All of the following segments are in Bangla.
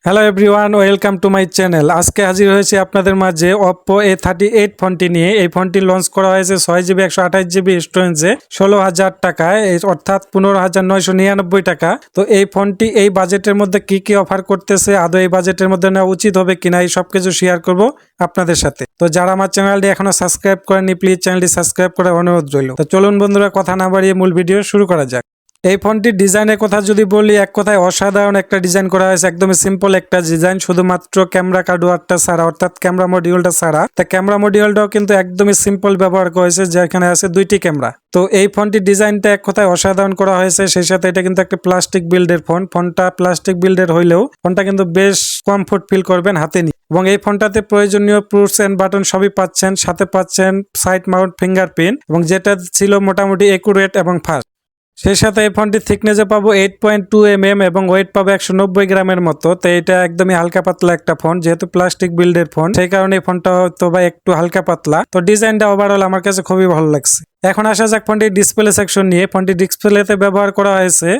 Hello everyone, welcome to my channel. আজকে হাজির হয়েছে আপনাদের মাঝে Oppo A38 ফোনটি নিয়ে। এই ফোনটি লঞ্চ করা হয়েছে 6GB 128GB স্টোরেজে 16,000 টাকায়, অর্থাৎ 15,999 টাকা। তো এই ফোনটি এই বাজেটের মধ্যে কি কি অফার করতেছে, আদৌ এই বাজেটের মধ্যে নেওয়া উচিত হবে কিনা, এই সব কিছু শেয়ার করব আপনাদের সাথে। তো যারা আমার চ্যানেলটি এখনো সাবস্ক্রাইব করেননি, প্লিজ চ্যানেলটি সাবস্ক্রাইব করে অনুরোধ রইল। তো চলুন বন্ধুরা, কথা না বাড়িয়ে মূল ভিডিও শুরু করা যাক। এই ফোনটির ডিজাইনের কথা যদি বলি, এক কথায় অসাধারণ একটা ডিজাইন করা হয়েছে। একদমই সিম্পল একটা ডিজাইন, শুধুমাত্র ক্যামেরা কার্ডওয়ারটা ছাড়া, অর্থাৎ ক্যামেরা মডিউলটা ছাড়া। তা ক্যামেরা মডিউলটাও কিন্তু একদমই সিম্পল ব্যবহার করা হয়েছে, যেখানে আছে দুইটি ক্যামেরা। তো এই ফোনটির ডিজাইনটা এক কথায় অসাধারণ করা হয়েছে। সেই সাথে এটা কিন্তু একটা প্লাস্টিক বিল্ডের ফোন। ফোনটা প্লাস্টিক বিল্ডের হইলেও ফোনটা কিন্তু বেশ কমফোর্ট ফিল করবেন হাতে নিয়ে। এবং এই ফোনটাতে প্রয়োজনীয় পুশ এন্ড বাটন সবই পাচ্ছেন, সাথে পাচ্ছেন সাইড মাউন্ট ফিঙ্গারপ্রিন্ট, এবং যেটা ছিল মোটামুটি একুরেট এবং ফাস্ট। সেই সাথে এই ফোনটির থিকনেসে পাবো 8.2 mm এবং ওয়েট পাবো 190 গ্রামের মতো। তো এটা একদমই হালকা পাতলা একটা ফোন, যেহেতু প্লাস্টিক বিল্ডের ফোন, সেই কারণে এই ফোনটা হয়তো বা একটু হালকা পাতলা। তো ডিজাইনটা ওভারঅল আমার কাছে খুবই ভালো লাগছে। এখন আসা যাক ফোনটির ডিসপ্লে সেকশন নিয়ে। ফোনটির ডিসপ্লেতে ব্যবহার করা হয়েছে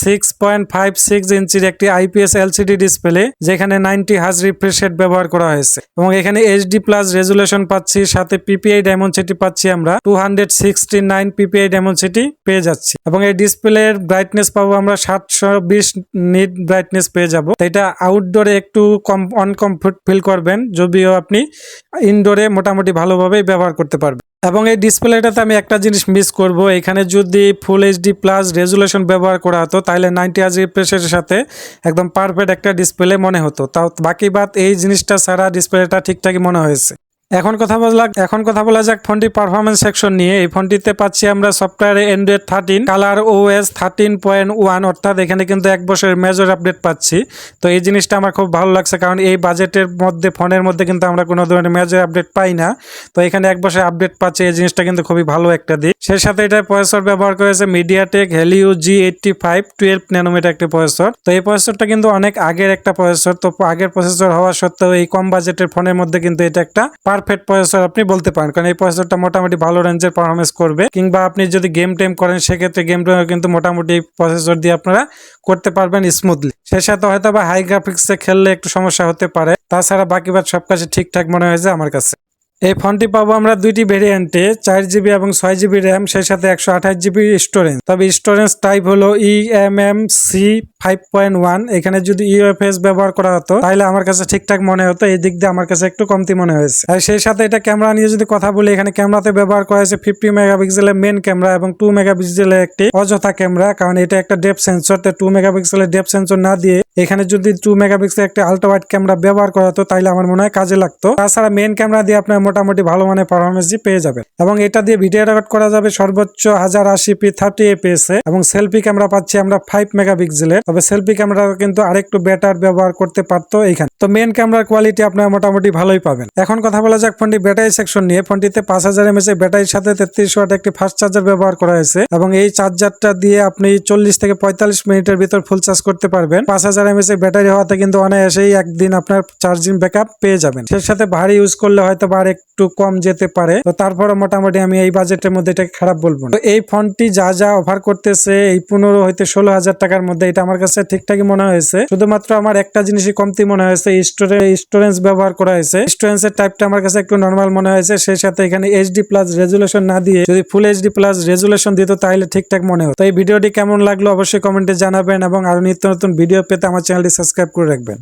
6.56 ইঞ্চির একটি IPS LCD ডিসপ্লে, যেখানে 90 হার্জ রিফ্রেশ রেট ব্যবহার করা হয়েছে। এবং এখানে HD+ রেজুলেশন পাচ্ছি, সাথে PPI ডায়মন্ড পাচ্ছি আমরা 269 PPI ডায়মন্ড পেয়ে যাচ্ছি। এবং এই ডিসপ্লের ব্রাইটনেস পাবো আমরা 720 নিট ব্রাইটনেস পেয়ে যাব। এটা আউটডোরে একটু অনকমফোর্ট ফিল করবেন, যদিও আপনি ইনডোরে মোটামুটি ভালোভাবেই ব্যবহার করতে পারবেন। এবং এই ডিসপ্লেটাতে আমি একটা জিনিস মিস করব, এখানে যদি ফুল HD+ রেজুলেশন ব্যবহার করা হতো, তাহলে 90 হার্জ রিফ্রেশের সাথে একদম পারফেক্ট একটা ডিসপ্লে মনে হতো। তাও বাকি বাদ এই জিনিসটা ছাড়া ডিসপ্লেটা ঠিকঠাকই মনে হয়েছে। এখন কথা বলা যাক ফোনটি পারফরমেন্স সেকশন নিয়ে। এই ফোনটিতে পাচ্ছি আমরা সফটওয়্যারে Android 13, কালার OS 13.1, অর্থাৎ এখানে কিন্তু 1 বছরের মেজর আপডেট পাচ্ছি। তো এই জিনিসটা আমার খুব ভালো লাগছে, কারণ এই বাজেটের মধ্যে ফোনের মধ্যে কিন্তু আমরা কোনো ধরনের মেজর আপডেট পাই না। তো এখানে 1 বছরের আপডেট পাচ্ছি, এই জিনিসটা কিন্তু খুবই ভালো একটা দিক। সেই সাথে এটা প্রসেসর ব্যবহার করেছে MediaTek Helio G85 12 ন্যানোমিটার একটি প্রসেসর। তো এই প্রসেসরটা কিন্তু অনেক আগের একটা প্রসেসর। তো আগের প্রসেসর হওয়া সত্ত্বেও এই কম বাজেটের ফোনের মধ্যে কিন্তু এটা একটা পারফেক্ট প্রসেসর আপনি বলতে পারেন, কারণ এই প্রসেসরটা মোটামুটি ভালো রেঞ্জের পারফরমেন্স করবে। কিংবা আপনি যদি গেম টেম করেন, সেক্ষেত্রে গেম টেম কিন্তু মোটামুটি প্রসেসর দিয়ে আপনারা করতে পারবেন স্মুথলি। সেই সাথে হয়তো বা হাই গ্রাফিক্সে খেললে একটু সমস্যা হতে পারে, তাছাড়া বাকি বাদ সব কাছে ঠিকঠাক মনে হয়েছে আমার কাছে। এই ফোনটি পাবো আমরা দুইটি ভেরিয়েন্টে, 4GB এবং 6GB র্যাম, সেই সাথে 128GB স্টোরেজ। তবে স্টোরেজ টাইপ হলো eMMC 5.1। এখানে যদি UFS ব্যবহার করা হতো, তাহলে আমার কাছে ঠিকঠাক মনে হতো। এই দিক দিয়ে আমার কাছে একটু কমতি মনে হয়েছে। আর সেই সাথে এটা ক্যামেরা নিয়ে যদি কথা বলি, এখানে ক্যামেরাতে ব্যবহার করা হয়েছে 50 মেগাপিক্সেলের মেন ক্যামেরা এবং 2 মেগাপিক্সেলের একটি অযথা ক্যামেরা, কারণ এটা একটা ডেপথ সেন্সর। 2 মেগাপিক্সেলের ডেপথ সেন্সর না দিয়ে এখানে যদি 2 মেগাপিক্সেলের একটা আল্ট্রা ওয়াইড ক্যামেরা ব্যবহার করা হতো, তাহলে আমার মনে হয় কাজে লাগতো। তাছাড়া মেন ক্যামেরা দিয়ে আপনার মোটামুটি ভালো মানের পারফরমেন্স পেয়ে যাবে। এবং এটা দিয়ে ভিডিও রেকর্ড করা যাবে সর্বোচ্চ 1080p 30fps এ। এবং সেলফি ক্যামেরা পাচ্ছি আমরা 5 মেগাপিক্সেলের। তবে সেলফি ক্যামেরা কিন্তু আরেকটু বেটার ব্যবহার করতে পারতো এইখানে। তো মেন ক্যামেরার কোয়ালিটি আপনারা মোটামুটি ভালোই পাবেন। এখন কথা বলা যাক ফোনটি ব্যাটারি সেকশন নিয়ে। ফোনটিতে 5000 mAh এর ব্যাটারির সাথে 33 ওয়াট একটি ফাস্ট চার্জার ব্যবহার করা হয়েছে। এবং এই চার্জারটা দিয়ে আপনি 40 থেকে 45 মিনিটের ভিতর ফুল চার্জ করতে পারবেন। 5000 mAh এর ব্যাটারি হওয়াতে কিন্তু অনায়াসেই একদিন আপনার চার্জিং ব্যাকআপ পেয়ে যাবেন। সেই সাথে ভারী ইউজ করলে হয়তো বা একটু কম যেতে পারে। তো তারপরে মোটামুটি আমি এই বাজেটের মধ্যে এটাকে খারাপ বলবো না। তো এই ফোনটি যা অফার করতেছে, এই 15 হইতে 16,000 টাকার মধ্যে, এটা আমার কাছে ঠিকঠাকই মনে হয়েছে। শুধুমাত্র আমার একটা জিনিসই কমতি মনে হয়েছে, স্টোরেজ ব্যবহার করা হয়েছে। স্টোরেজের টাইপটা আমার কাছে একটু নর্মাল মনে হয়েছে। সেই সাথে এখানে HD+ রেজুলেশন না দিয়ে যদি ফুল HD+ রেজুলেশন দিত, তাহলে ঠিকঠাক মনে হতো। তো এই ভিডিওটি কেমন লাগলো অবশ্যই কমেন্টে জানাবেন, এবং আরো নিত্য নতুন ভিডিও পেতে আমার চ্যানেলটি সাবস্ক্রাইব করে রাখবেন।